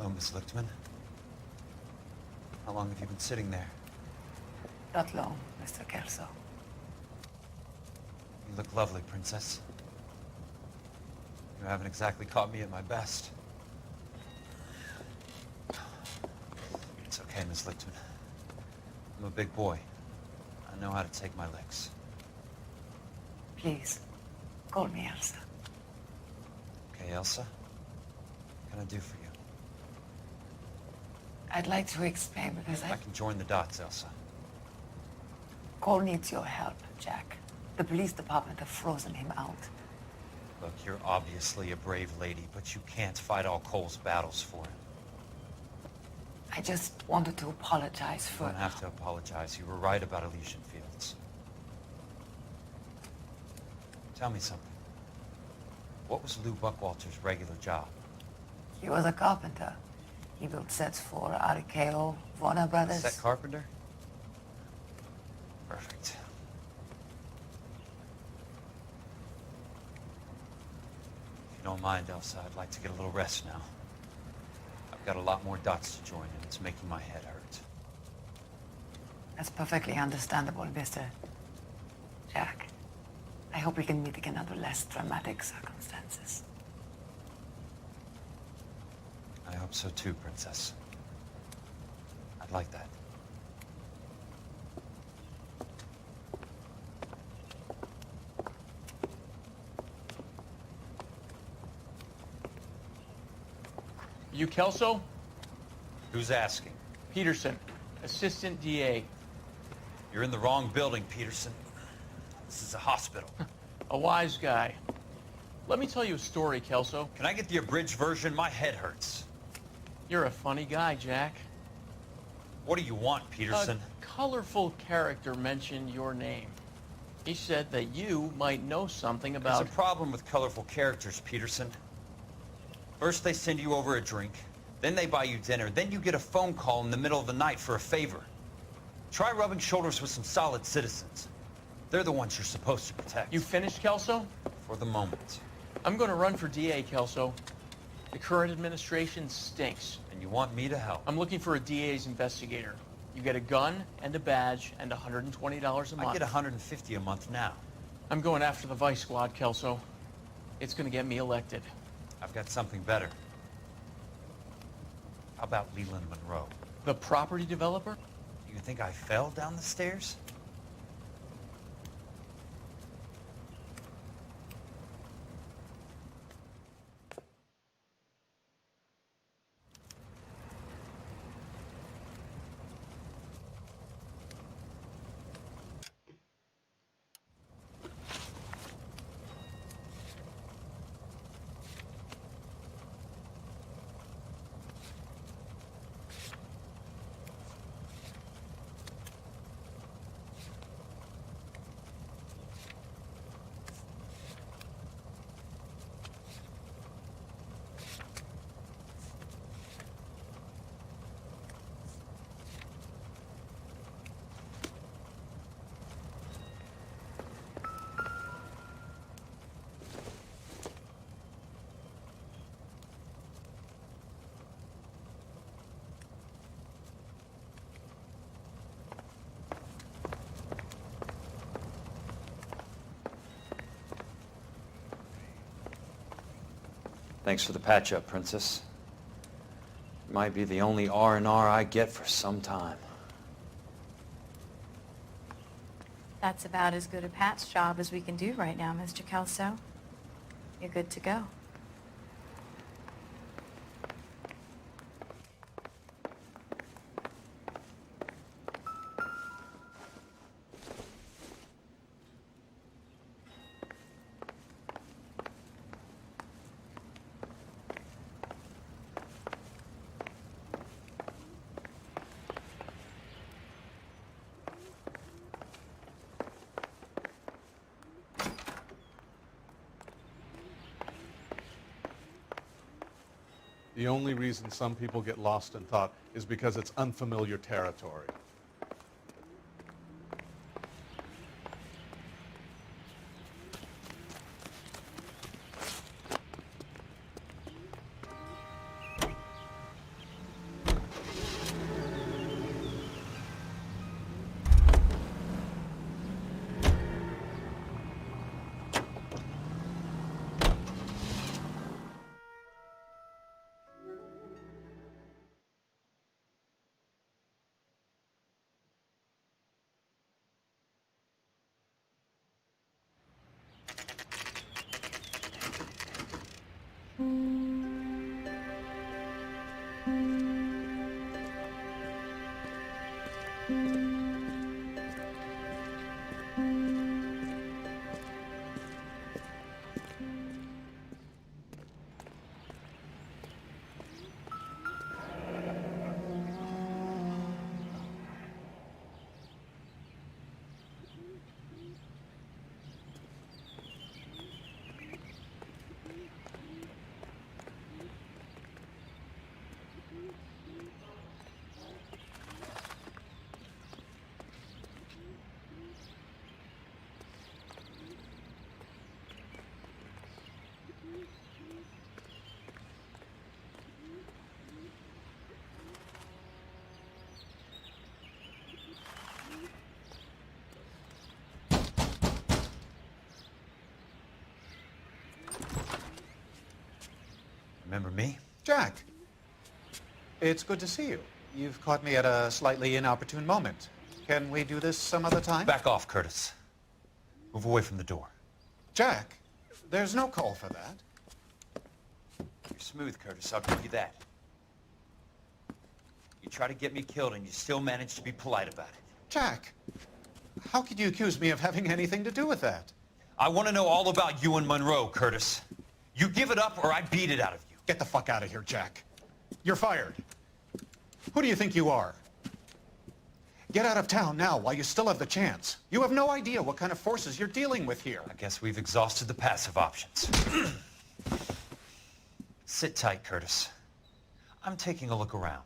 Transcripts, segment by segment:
Hello, Miss Lichtman. How long have you been sitting there? Not long, Mr. Kelso. You look lovely, Princess. You haven't exactly caught me at my best. It's okay, Miss Lichtman. I'm a big boy. I know how to take my licks. Please, call me Elsa. Okay, Elsa? What can I do for you? I'd like to explain because I can join the dots, Elsa. Cole needs your help, Jack. The police department have frozen him out. Look, you're obviously a brave lady, but you can't fight all Cole's battles for him. I just wanted to apologize for... You don't have to apologize. You were right about Elysian Fields. Tell me something. What was Lou Buckwalter's regular job? He was a carpenter. He built sets for RKO, Warner Brothers. Set carpenter? Perfect. If you don't mind, Elsa, I'd like to get a little rest now. I've got a lot more dots to join, and it's making my head hurt. That's perfectly understandable, Mr. Jack. I hope we can meet again under less dramatic circumstances. I hope so too, Princess. I'd like that. You Kelso? Who's asking? Peterson, Assistant DA. You're in the wrong building, Peterson. This is a hospital. A wise guy. Let me tell you a story, Kelso. Can I get the abridged version? My head hurts. You're a funny guy, Jack. What do you want, Peterson? A colorful character mentioned your name. He said that you might know something about... There's a problem with colorful characters, Peterson. First they send you over a drink, then they buy you dinner, then you get a phone call in the middle of the night for a favor. Try rubbing shoulders with some solid citizens. They're the ones you're supposed to protect. You finished, Kelso? For the moment. I'm going to run for DA, Kelso. The current administration stinks. And you want me to help? I'm looking for a DA's investigator. You get a gun and a badge and $120 a month. I get $150 a month now. I'm going after the Vice Squad, Kelso. It's going to get me elected. I've got something better. How about Leland Monroe? The property developer? You think I fell down the stairs? Thanks for the patch-up, Princess. Might be the only R&R I get for some time. That's about as good a patch job as we can do right now, Mr. Kelso. You're good to go. The only reason some people get lost in thought is because it's unfamiliar territory. Remember me? Jack, it's good to see you. You've caught me at a slightly inopportune moment. Can we do this some other time? Back off, Curtis. Move away from the door. Jack, there's no call for that. You're smooth, Curtis, I'll give you that. You try to get me killed and you still manage to be polite about it. Jack, how could you accuse me of having anything to do with that? I want to know all about you and Monroe, Curtis. You give it up or I beat it out of you. Get the fuck out of here, Jack. You're fired. Who do you think you are? Get out of town now while you still have the chance. You have no idea what kind of forces you're dealing with here. I guess we've exhausted the passive options. Sit tight, Curtis. I'm taking a look around.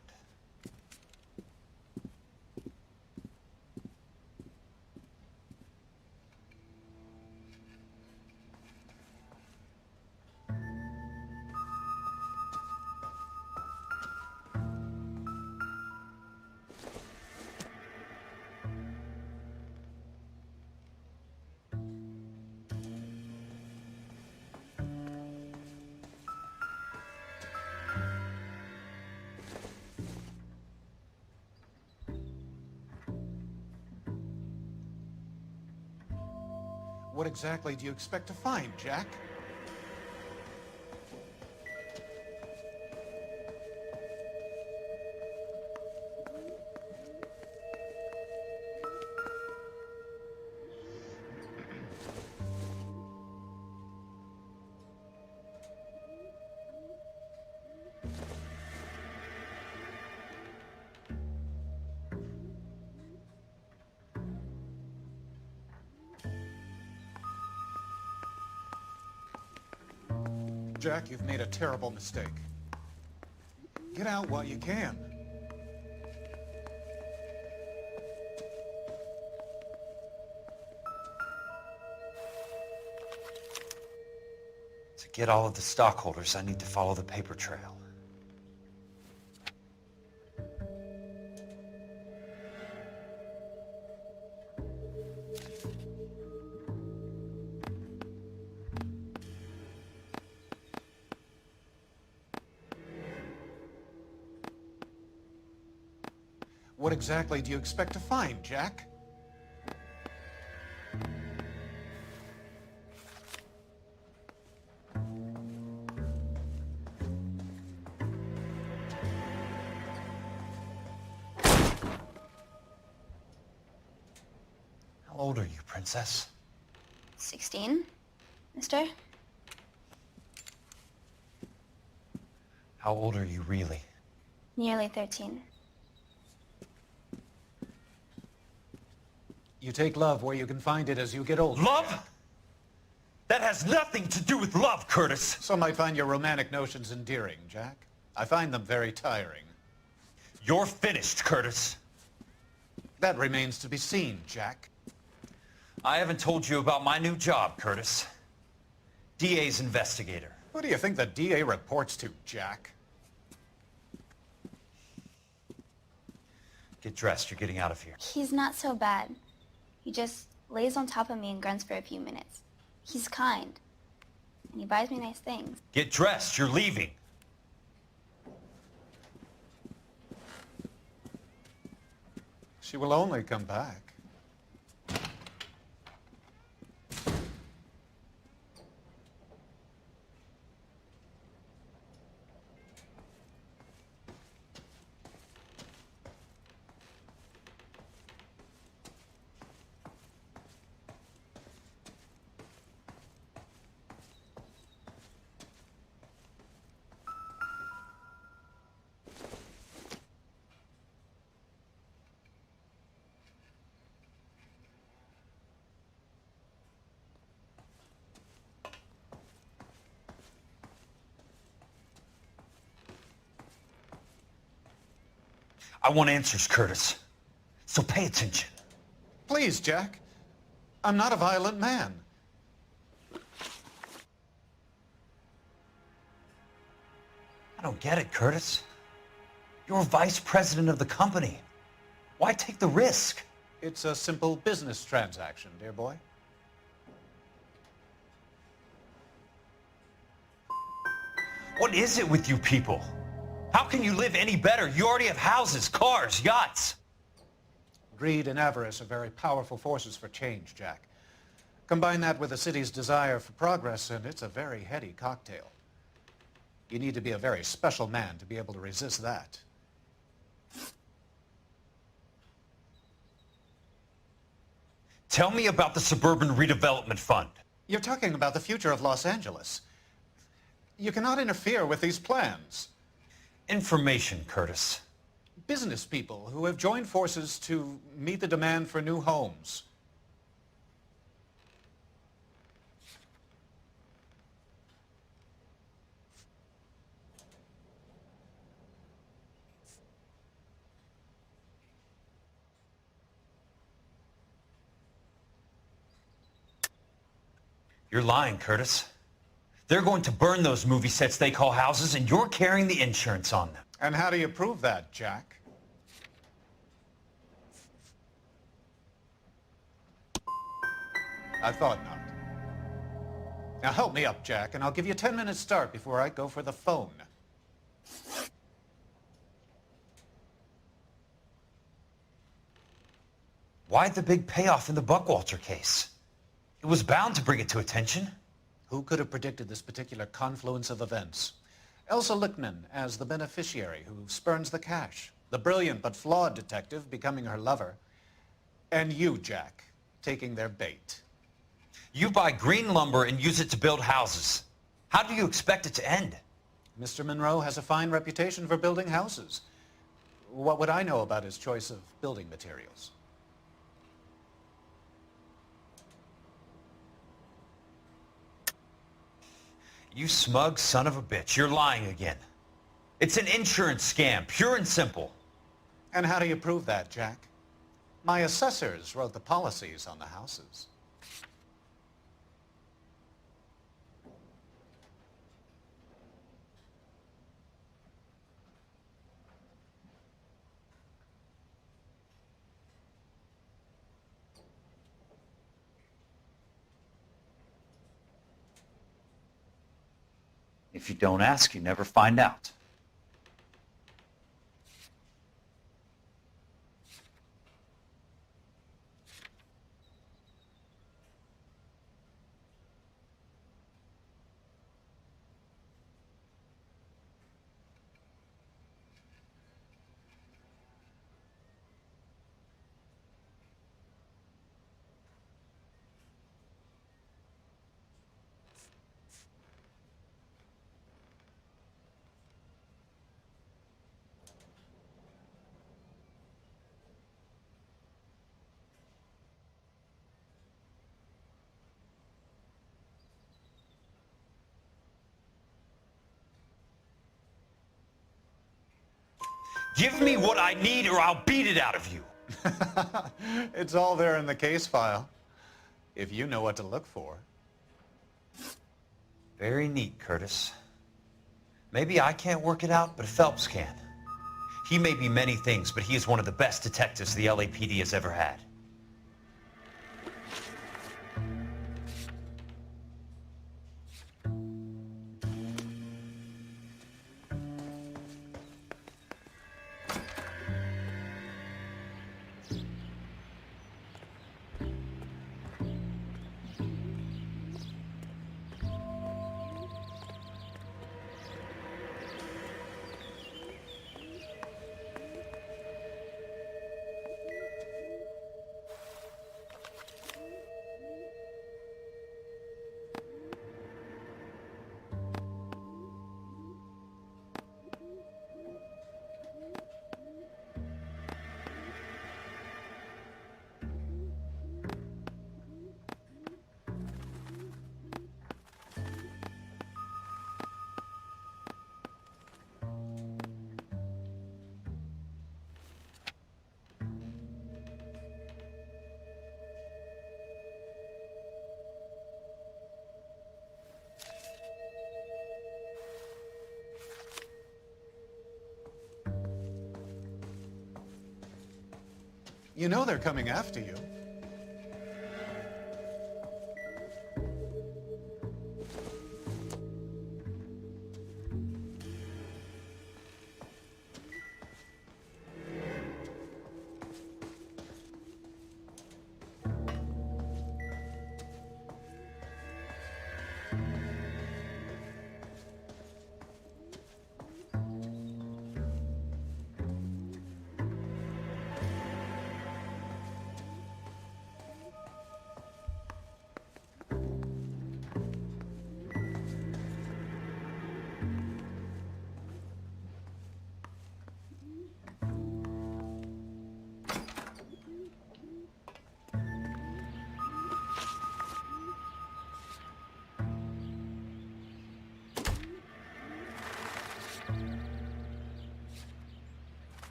What exactly do you expect to find, Jack? Jack, you've made a terrible mistake. Get out while you can. To get all of the stockholders, I need to follow the paper trail. What exactly do you expect to find, Jack? How old are you, Princess? 16, mister? How old are you really? Nearly 13. You take love where you can find it as you get older. Love? That has nothing to do with love, Curtis. Some might find your romantic notions endearing, Jack. I find them very tiring. You're finished, Curtis. That remains to be seen, Jack. I haven't told you about my new job, Curtis. DA's investigator. Who do you think the DA reports to, Jack? Get dressed, you're getting out of here. He's not so bad. He just lays on top of me and grunts for a few minutes. He's kind. And he buys me nice things. Get dressed, you're leaving. She will only come back. I want answers, Curtis. So pay attention. Please, Jack. I'm not a violent man. I don't get it, Curtis. You're vice president of the company. Why take the risk? It's a simple business transaction, dear boy. What is it with you people? How can you live any better? You already have houses, cars, yachts. Greed and avarice are very powerful forces for change, Jack. Combine that with the city's desire for progress, and it's a very heady cocktail. You need to be a very special man to be able to resist that. Tell me about the Suburban Redevelopment Fund. You're talking about the future of Los Angeles. You cannot interfere with these plans. Information, Curtis. Business people who have joined forces to meet the demand for new homes. You're lying, Curtis. They're going to burn those movie sets they call houses, and you're carrying the insurance on them. And how do you prove that, Jack? I thought not. Now help me up, Jack, and I'll give you a 10-minute start before I go for the phone. Why the big payoff in the Buckwalter case? It was bound to bring it to attention. Who could have predicted this particular confluence of events? Elsa Lichtman as the beneficiary who spurns the cash, the brilliant but flawed detective becoming her lover, and you, Jack, taking their bait. You buy green lumber and use it to build houses. How do you expect it to end? Mr. Monroe has a fine reputation for building houses. What would I know about his choice of building materials? You smug son of a bitch, you're lying again. It's an insurance scam, pure and simple. And how do you prove that, Jack? My assessors wrote the policies on the houses. If you don't ask, you never find out. Give me what I need or I'll beat it out of you. It's all there in the case file, if you know what to look for. Very neat, Curtis. Maybe I can't work it out, but Phelps can. He may be many things, but he is one of the best detectives the LAPD has ever had. You know they're coming after you.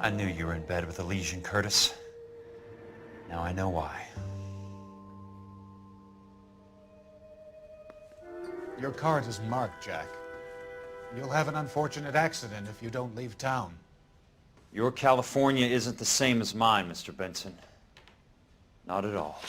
I knew you were in bed with a lesion, Curtis. Now I know why. Your card is marked, Jack. You'll have an unfortunate accident if you don't leave town. Your California isn't the same as mine, Mr. Benson. Not at all.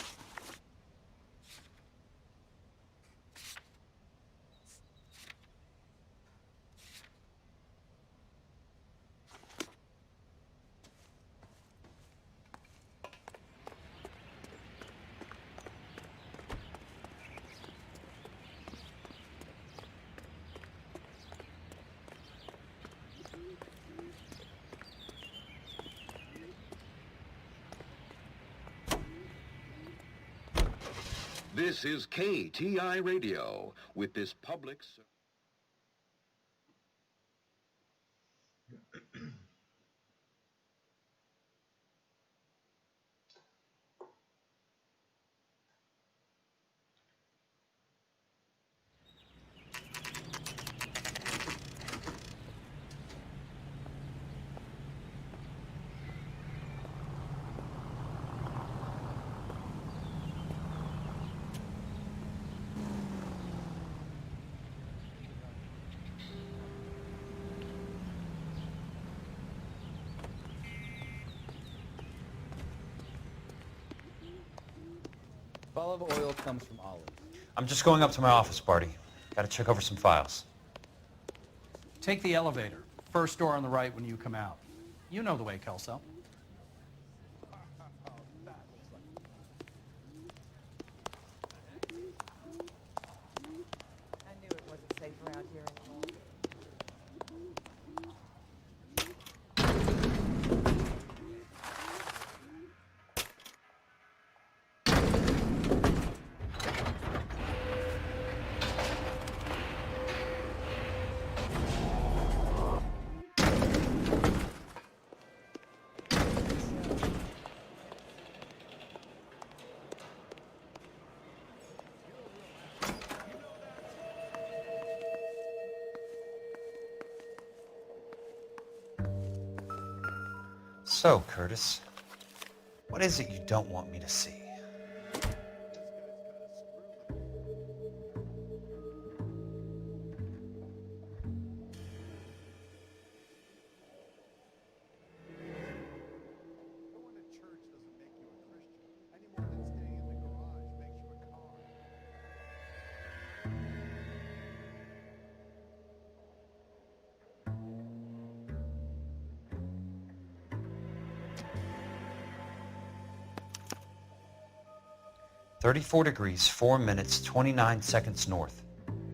This is KTI Radio with this public... Olive oil comes from olives. I'm just going up to my office, Barty. Gotta check over some files. Take the elevator. First door on the right when you come out. You know the way, Kelso. I knew it wasn't safe around here anymore. So, Curtis, what is it you don't want me to see? Going to church doesn't make you a Christian, any more than staying in the garage makes you a car. $34 4 minutes, 29 seconds north.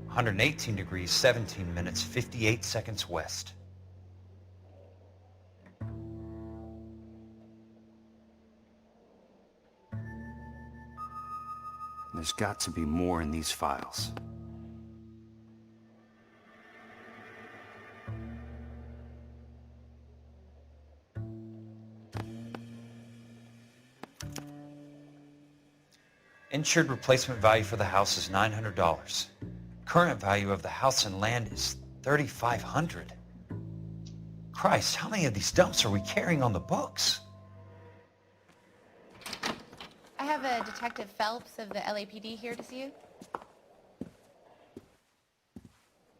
118 degrees, 17 minutes, 58 seconds west. There's got to be more in these files. Insured replacement value for the house is $900. Current value of the house and land is $3,500. Christ, how many of these dumps are we carrying on the books? I have a Detective Phelps of the LAPD here to see you.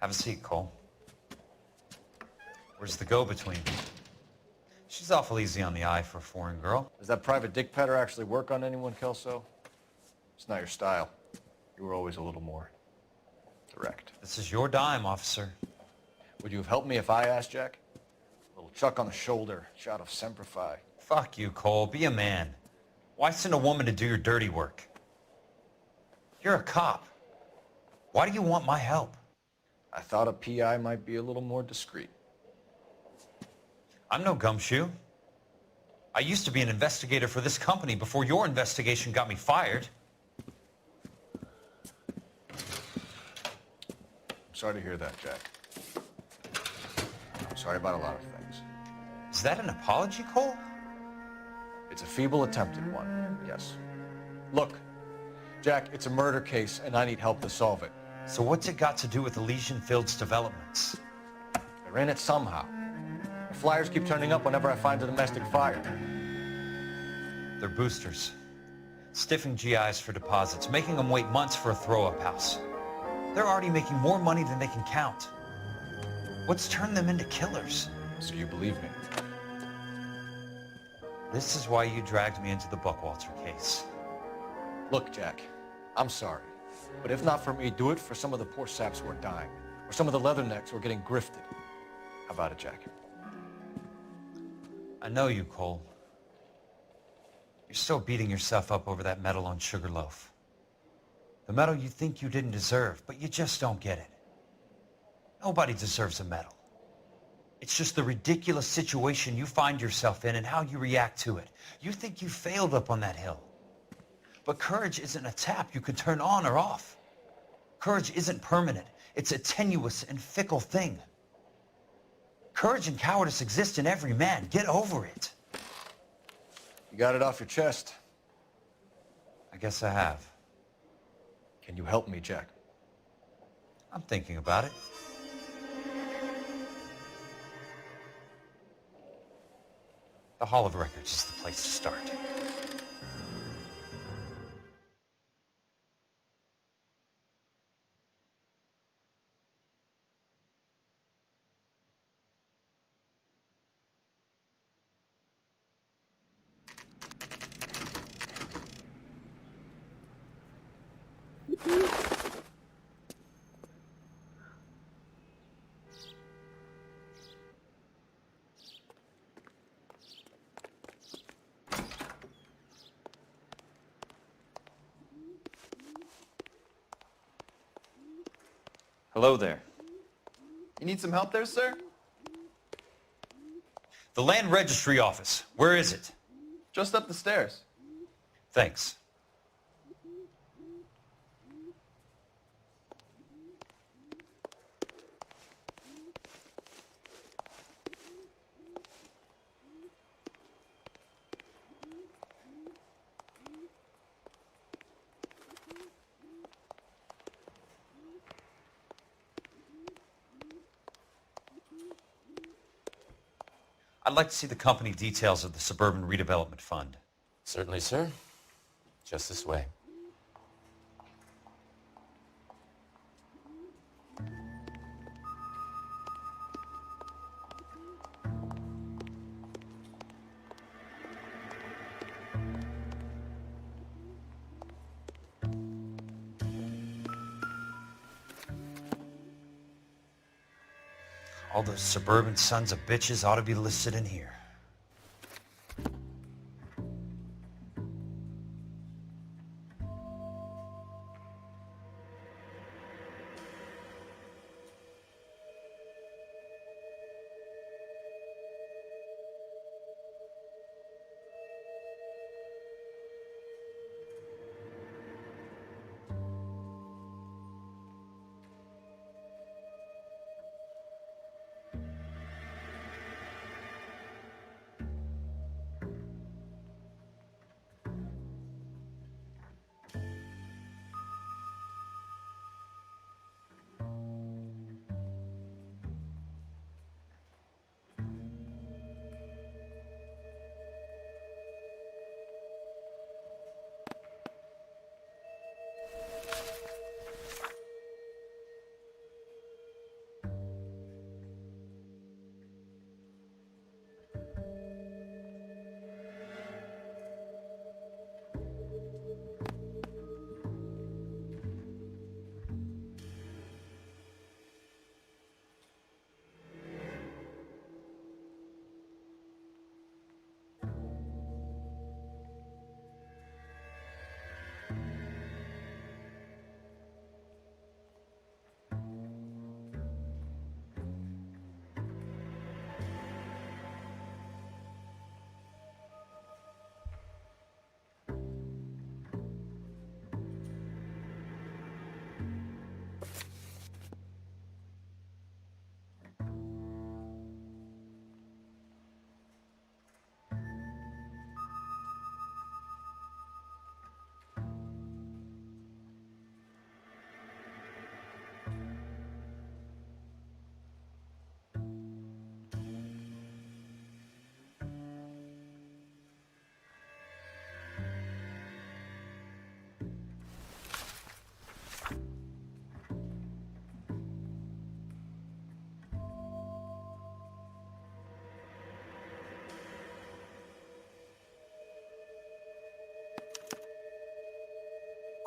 Have a seat, Cole. Where's the go-between? She's awful easy on the eye for a foreign girl. Does that private dick petter actually work on anyone, Kelso? It's not your style. You were always a little more direct. This is your dime, officer. Would you have helped me if I asked, Jack? A little chuck on the shoulder, shot of Semper Fi. Fuck you, Cole. Be a man. Why send a woman to do your dirty work? You're a cop. Why do you want my help? I thought a PI might be a little more discreet. I'm no gumshoe. I used to be an investigator for this company before your investigation got me fired. I'm sorry to hear that, Jack. I'm sorry about a lot of things. Is that an apology, Cole? It's a feeble attempted one, yes. Look, Jack, it's a murder case, and I need help to solve it. So what's it got to do with Elysian Fields developments? They're in it somehow. The flyers keep turning up whenever I find a domestic fire. They're boosters. Stiffing GIs for deposits, making them wait months for a throw-up house. They're already making more money than they can count. What's turned them into killers? So you believe me? This is why you dragged me into the Buckwalter case. Look, Jack, I'm sorry. But if not for me, do it for some of the poor saps who are dying. Or some of the leathernecks who are getting grifted. How about it, Jack? I know you, Cole. You're still beating yourself up over that medal on Sugarloaf. The medal you think you didn't deserve, but you just don't get it. Nobody deserves a medal. It's just the ridiculous situation you find yourself in and how you react to it. You think you failed up on that hill. But courage isn't a tap you can turn on or off. Courage isn't permanent. It's a tenuous and fickle thing. Courage and cowardice exist in every man. Get over it. You got it off your chest. I guess I have. Can you help me, Jack? I'm thinking about it. The Hall of Records is the place to start. Hello there. You need some help there, sir? The Land Registry Office. Where is it? Just up the stairs. Thanks. I'd like to see the company details of the Suburban Redevelopment Fund. Certainly, sir. Just this way. All those suburban sons of bitches ought to be listed in here.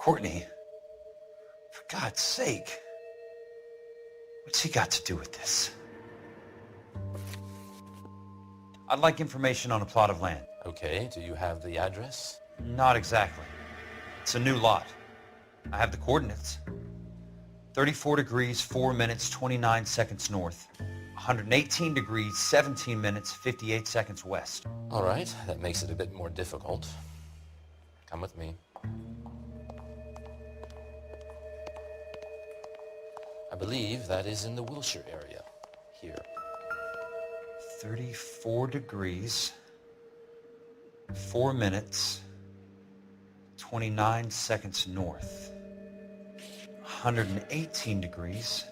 Courtney, for God's sake, what's he got to do with this? I'd like information on a plot of land. Okay, do you have the address? Not exactly. It's a new lot. I have the coordinates. 34 degrees, 4 minutes, 29 seconds north. 118 degrees, 17 minutes, 58 seconds west. All right, that makes it a bit more difficult. Come with me. I believe that is in the Wilshire area. Here. 34 degrees, 4 minutes, 29 seconds north. 118 degrees,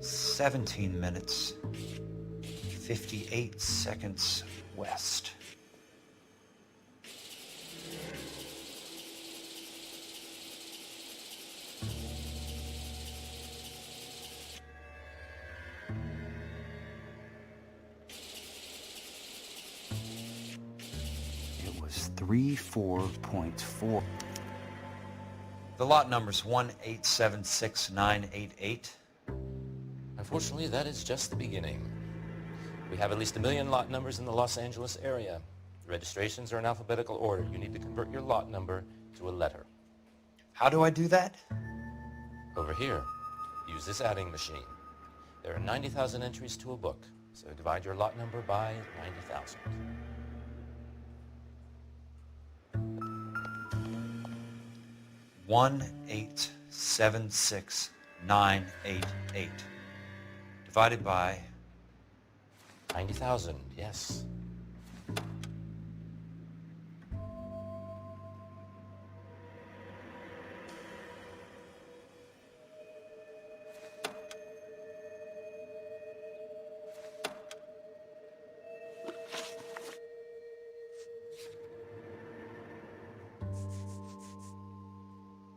17 minutes, 58 seconds west. It was 34.4. The lot number's 1876988. Unfortunately, that is just the beginning. We have at least 1 million lot numbers in the Los Angeles area. The registrations are in alphabetical order. You need to convert your lot number to a letter. How do I do that? Over here, use this adding machine. There are 90,000 entries to a book, so divide your lot number by 90,000. One 1876988 divided by 90,000, yes.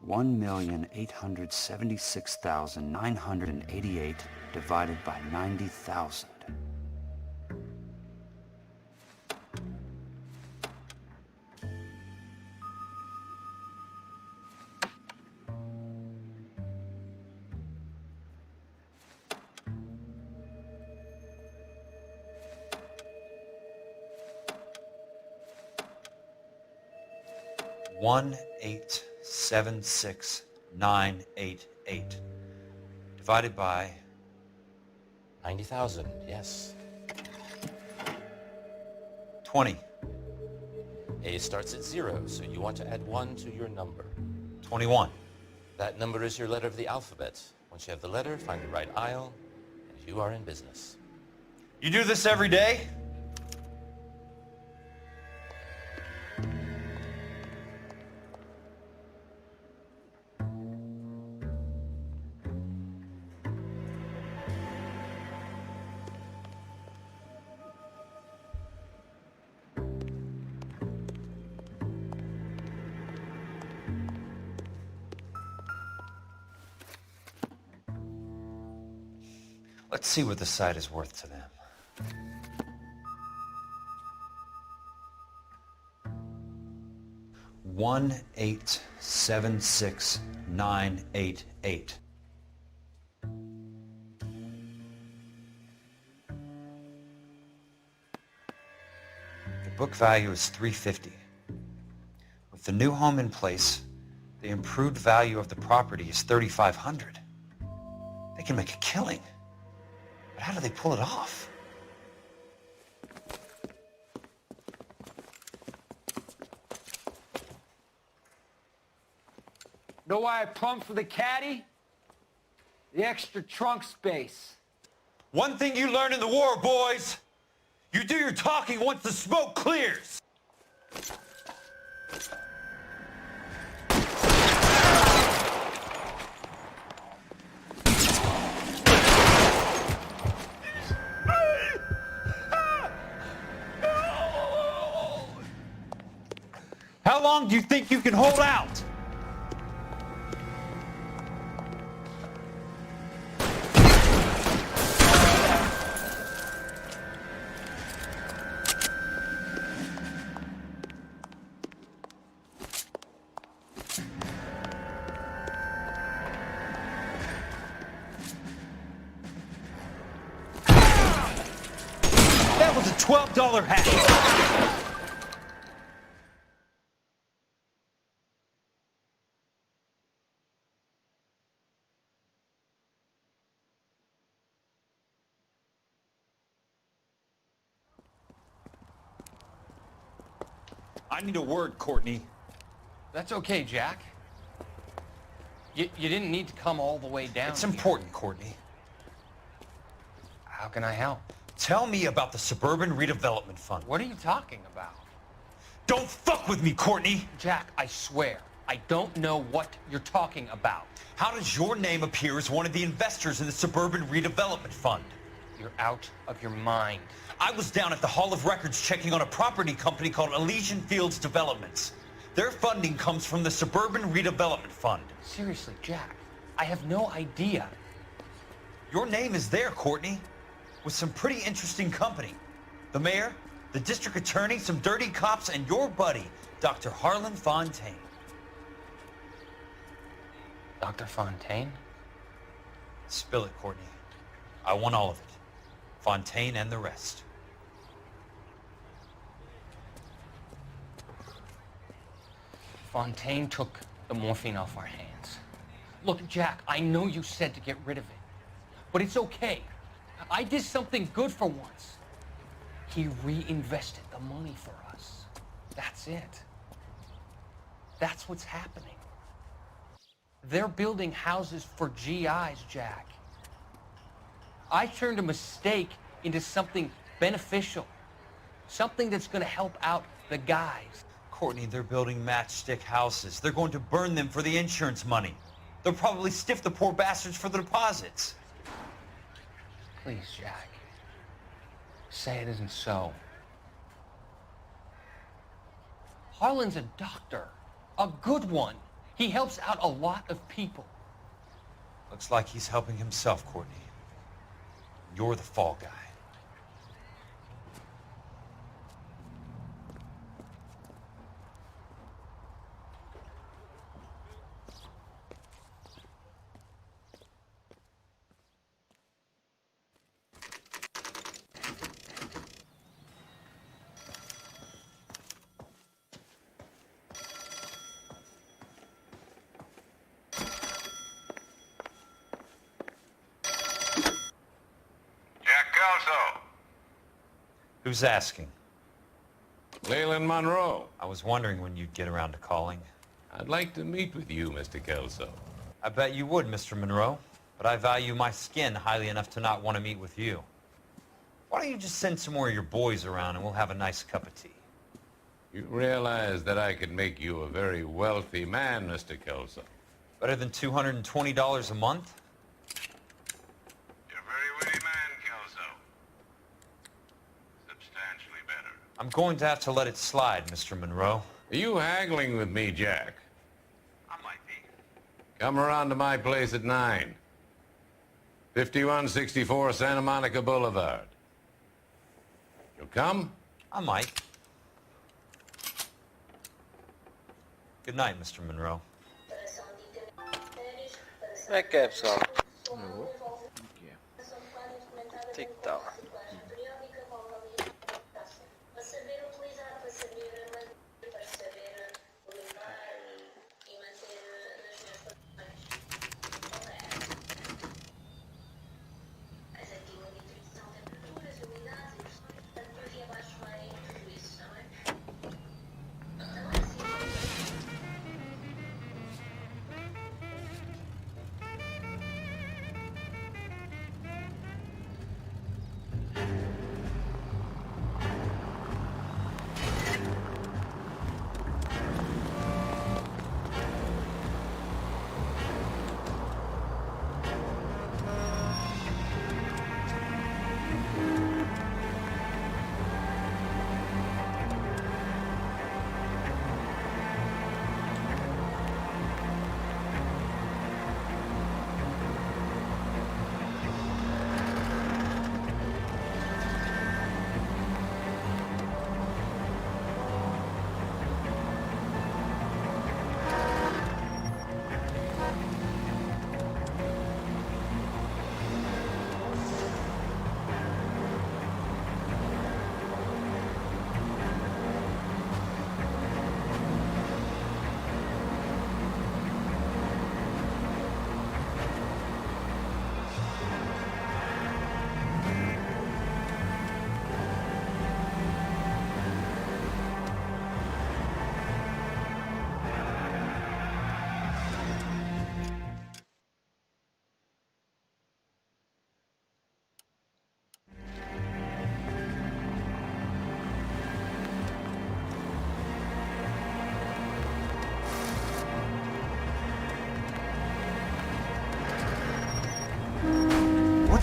$1,876,988 divided by 90,000. One 1876988 divided by 90,000, yes. 20. A starts at 0, so you want to add 1 to your number. 21. That number is your letter of the alphabet. Once you have the letter, find the right aisle, and you are in business. You do this every day? Let's see what the site is worth to them. $1,876,988. The book value is $350. With the new home in place, the improved value of the property is $3,500. They can make a killing. But how do they pull it off? Know why I plumbed for the caddy? The extra trunk space. One thing you learn in the war, boys, you do your talking once the smoke clears. How long do you think you can hold out? $12 hat. I need a word, Courtney. That's okay, Jack. You didn't need to come all the way down. It's important, Courtney. How can I help? Tell me about the Suburban Redevelopment Fund. What are you talking about? Don't fuck with me, Courtney! Jack, I swear, I don't know what you're talking about. How does your name appear as one of the investors in the Suburban Redevelopment Fund? You're out of your mind. I was down at the Hall of Records checking on a property company called Elysian Fields Developments. Their funding comes from the Suburban Redevelopment Fund. Seriously, Jack, I have no idea. Your name is there, Courtney, with some pretty interesting company. The mayor, the district attorney, some dirty cops, and your buddy, Dr. Harlan Fontaine. Dr. Fontaine? Spill it, Courtney. I want all of it. Fontaine and the rest. Fontaine took the morphine off our hands. Look, Jack, I know you said to get rid of it, but it's okay. I did something good for once. He reinvested the money for us. That's it. That's what's happening. They're building houses for GIs, Jack. I turned a mistake into something beneficial, something that's going to help out the guys. Courtney, they're building matchstick houses. They're going to burn them for the insurance money. They'll probably stiff the poor bastards for the deposits. Please, Jack. Say it isn't so. Harlan's a doctor. A good one. He helps out a lot of people. Looks like he's helping himself, Courtney. You're the fall guy. Who's asking? Leyland Monroe. I was wondering when you'd get around to calling. I'd like to meet with you, Mr. Kelso. I bet you would, Mr. Monroe. But I value my skin highly enough to not want to meet with you. Why don't you just send some more of your boys around and we'll have a nice cup of tea? You realize that I could make you a very wealthy man, Mr. Kelso. Better than $220 a month? You're a very witty man, Kelso. Substantially better. I'm going to have to let it slide, Mr. Monroe. Are you haggling with me, Jack? I might be. Come around to my place at 9. 5164 Santa Monica Boulevard. You'll come? I might. Good night, Mr. Monroe. Como é que é, pessoal? TikTok.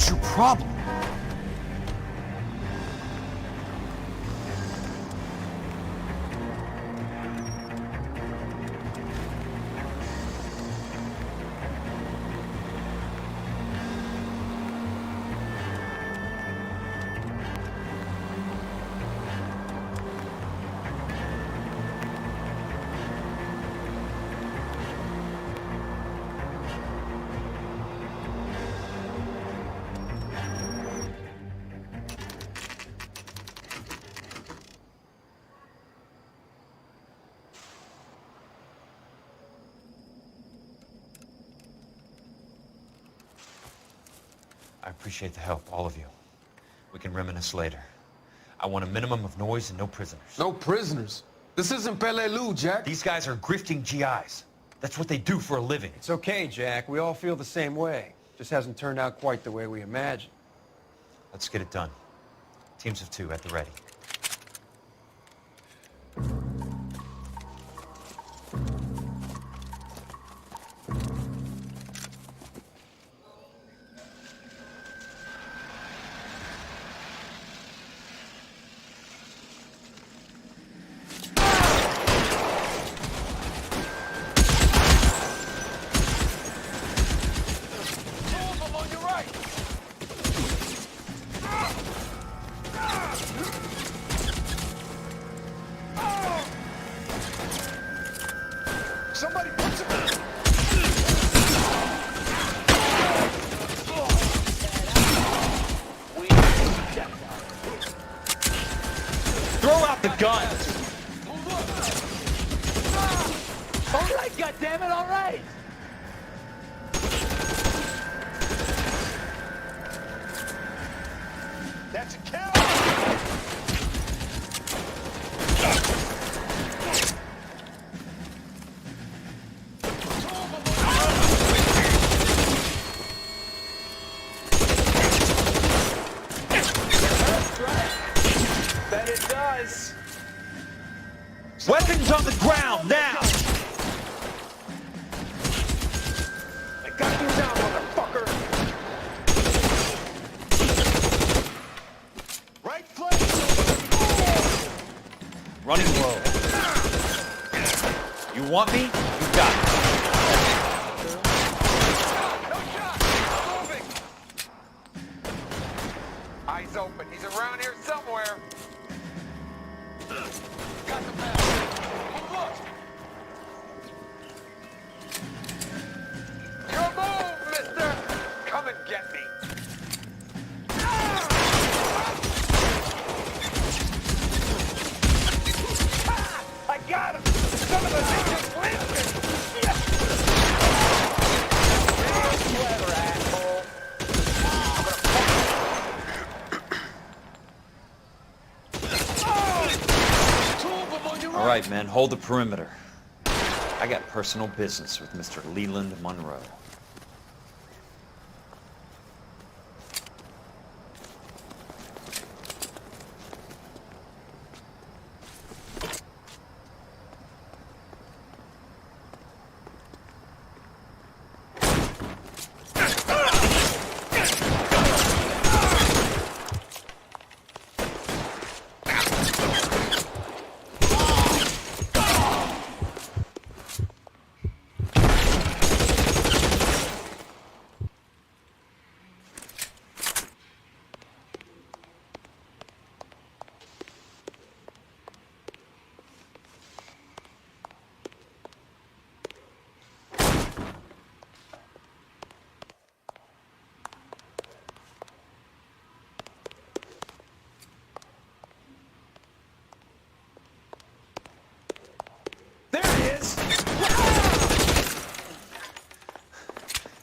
What's your problem? I appreciate the help, all of you. We can reminisce later. I want a minimum of noise and no prisoners. No prisoners? This isn't Pelelu, Jack. These guys are grifting GIs. That's what they do for a living. It's okay, Jack. We all feel the same way. Just hasn't turned out quite the way we imagined. Let's get it done. Teams of 2 at the ready. Somebody put some... Throw out the guns! All right, goddammit, all right! That's a kill! Bet it does. Weapons on the ground, now! I got you down, motherfucker! Right place! Running low. You want me? You got it. No shot! I'm moving! Eyes open. He's around here somewhere. Got the map. Move up! Your move, mister! Come and get me! I got him! Some of the things just listen! Real clever, asshole! All right, men, hold the perimeter. I got personal business with Mr. Leland Monroe.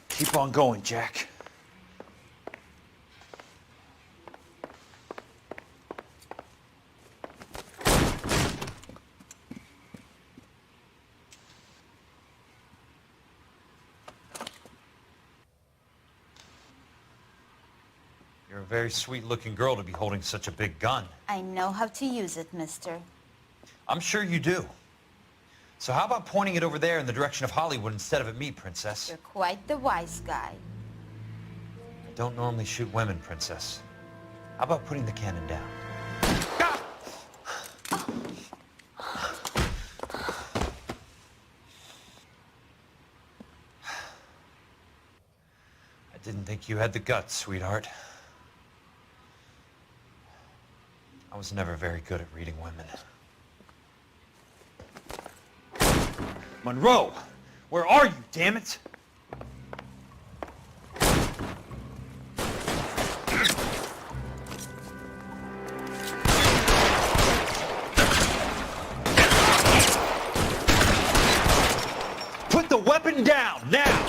Keep on going, Jack. You're a very sweet-looking girl to be holding such a big gun. I know how to use it, mister. I'm sure you do. So how about pointing it over there in the direction of Hollywood instead of at me, Princess? You're quite the wise guy. I don't normally shoot women, Princess. How about putting the cannon down? I didn't think you had the guts, sweetheart. I was never very good at reading women. Monroe! Where are you, damn it? Put the weapon down, now!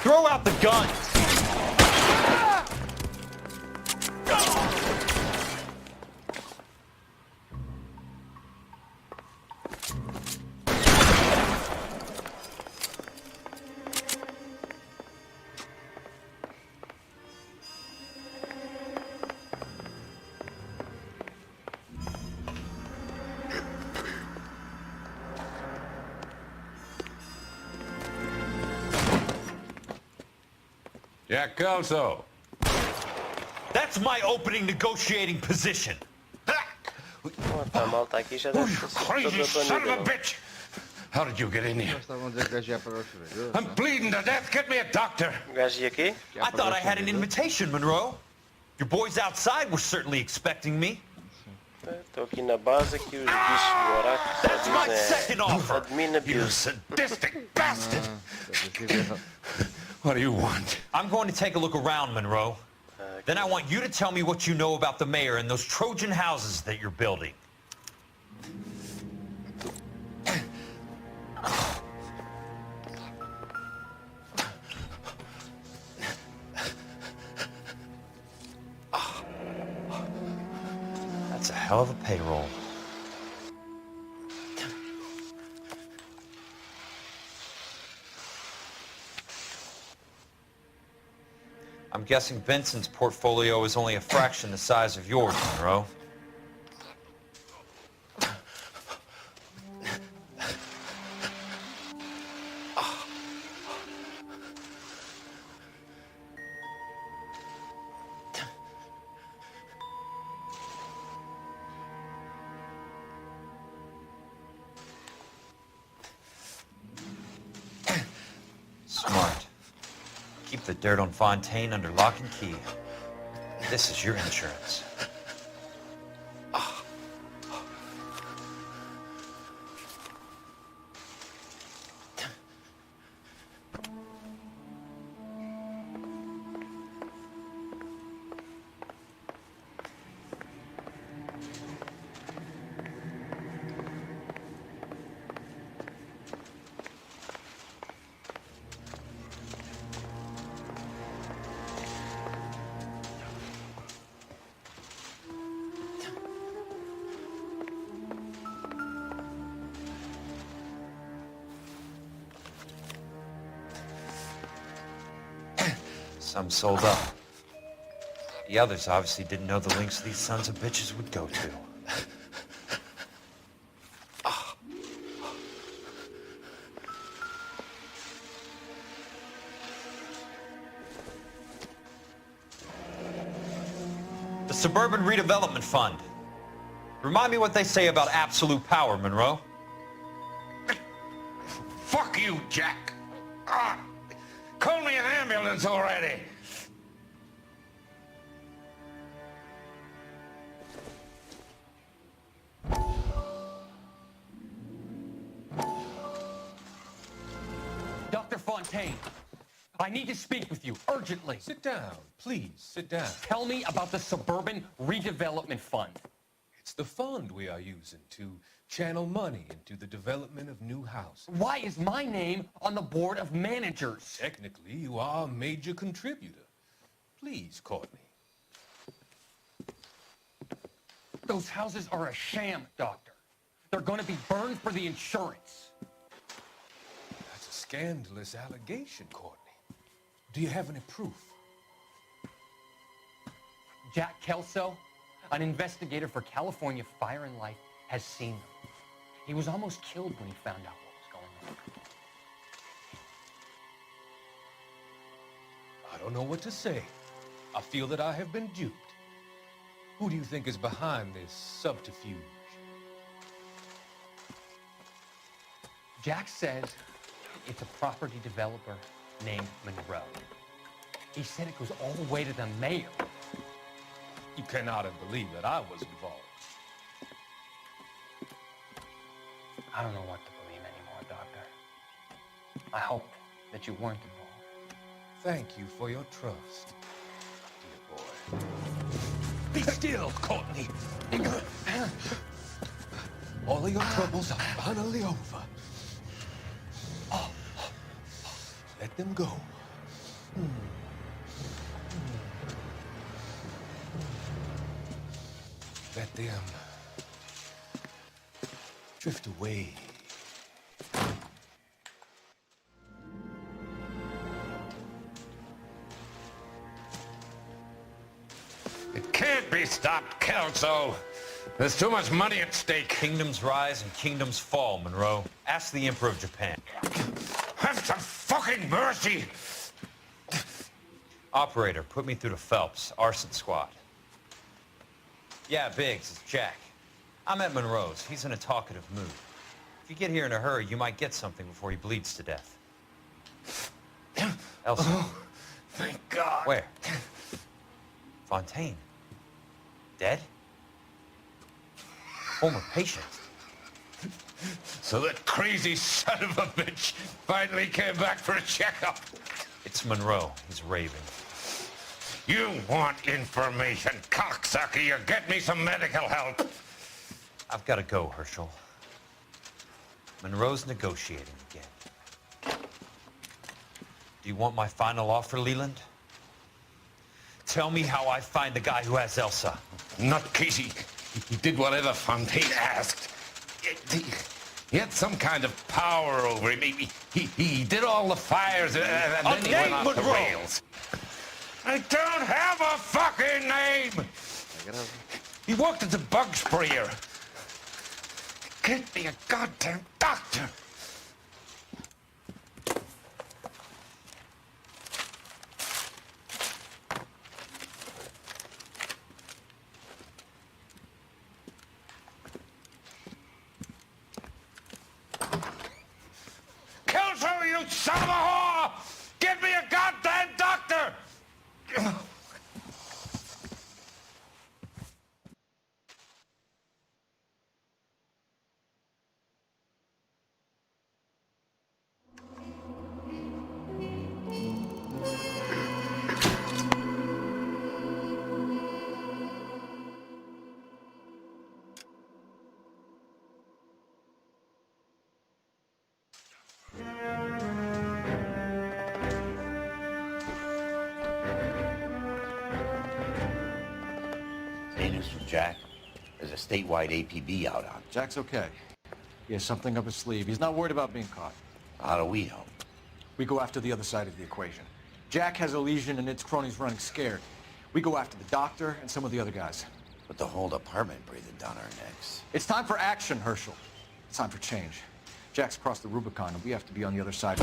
Throw out the guns! Jack Kelso. That's my opening negotiating position. Crazy son of a bitch! How did you get in here? I'm bleeding to death. Get me a doctor. I thought I had an invitation, Monroe. Your boys outside were certainly expecting me. That's my second offer. You sadistic bastard! What do you want? I'm going to take a look around, Monroe. Then I want you to tell me what you know about the mayor and those Trojan houses that you're building. That's a hell of a payroll. I'm guessing Benson's portfolio is only a fraction the size of yours, Monroe. Smart. Keep the dirt on Fontaine under lock and key. This is your insurance. Some sold up. The others obviously didn't know the lengths these sons of bitches would go to. The Suburban Redevelopment Fund. Remind me what they say about absolute power, Monroe. Fuck you, Jack. Call me an ambulance already. Dr. Fontaine, I need to speak with you urgently. Sit down, please, sit down. Tell me about the Suburban Redevelopment Fund. It's the fund we are using to channel money into the development of new houses. Why is my name on the board of managers? Technically, you are a major contributor. Please, Courtney. Those houses are a sham, Doctor. They're going to be burned for the insurance. That's a scandalous allegation, Courtney. Do you have any proof? Jack Kelso, an investigator for California Fire and Life, has seen them. He was almost killed when he found out what was going on. I don't know what to say. I feel that I have been duped. Who do you think is behind this subterfuge? Jack says it's a property developer named Monroe. He said it goes all the way to the mayor. You cannot have believed that I was involved. I don't know what to believe anymore, Doctor. I hope that you weren't involved. Thank you for your trust, dear boy. Be still, Courtney. All of your troubles are finally over. Let them go. Let them drift away. It can't be stopped, Kelso. There's too much money at stake. Kingdoms rise and kingdoms fall, Monroe. Ask the Emperor of Japan. Have some fucking mercy! Operator, put me through to Phelps, arson squad. Yeah, Biggs, it's Jack. I'm at Monroe's. He's in a talkative mood. If you get here in a hurry, you might get something before he bleeds to death. Elsa. Oh, thank God. Where? Fontaine. Dead? Former patient. So that crazy son of a bitch finally came back for a checkup. It's Monroe. He's raving. You want information, cocksucker. You get me some medical help. I've got to go, Herschel. Monroe's negotiating again. Do you want my final offer, Leland? Tell me how I find the guy who has Elsa. Nutcase. He did whatever Fontaine asked. He had some kind of power over him. He did all the fires, and then he went off the rails. I don't have a fucking name! He worked as a bug sprayer. Get me a goddamn doctor! Kelso, you son of a whore! Get me a goddamn doctor! Any news from Jack? There's a statewide APB out on. Jack's okay. He has something up his sleeve. He's not worried about being caught. How do we help? We go after the other side of the equation. Jack has a legion and its cronies running scared. We go after the doctor and some of the other guys. But the whole department breathing down our necks. It's time for action, Herschel. It's time for change. Jack's crossed the Rubicon, and we have to be on the other side.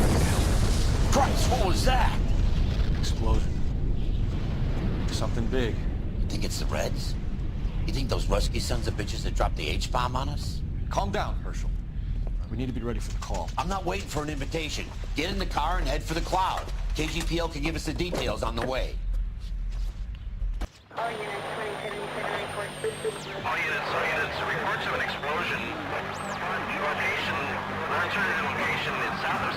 Christ, what was that? Explosion. Something big. You think it's the Reds? You think those Rusky sons of bitches that dropped the H-bomb on us? Calm down, Herschel. We need to be ready for the call. I'm not waiting for an invitation. Get in the car and head for the cloud. KGPL can give us the details on the way. All units, reports of an explosion. Location, alternative location is south of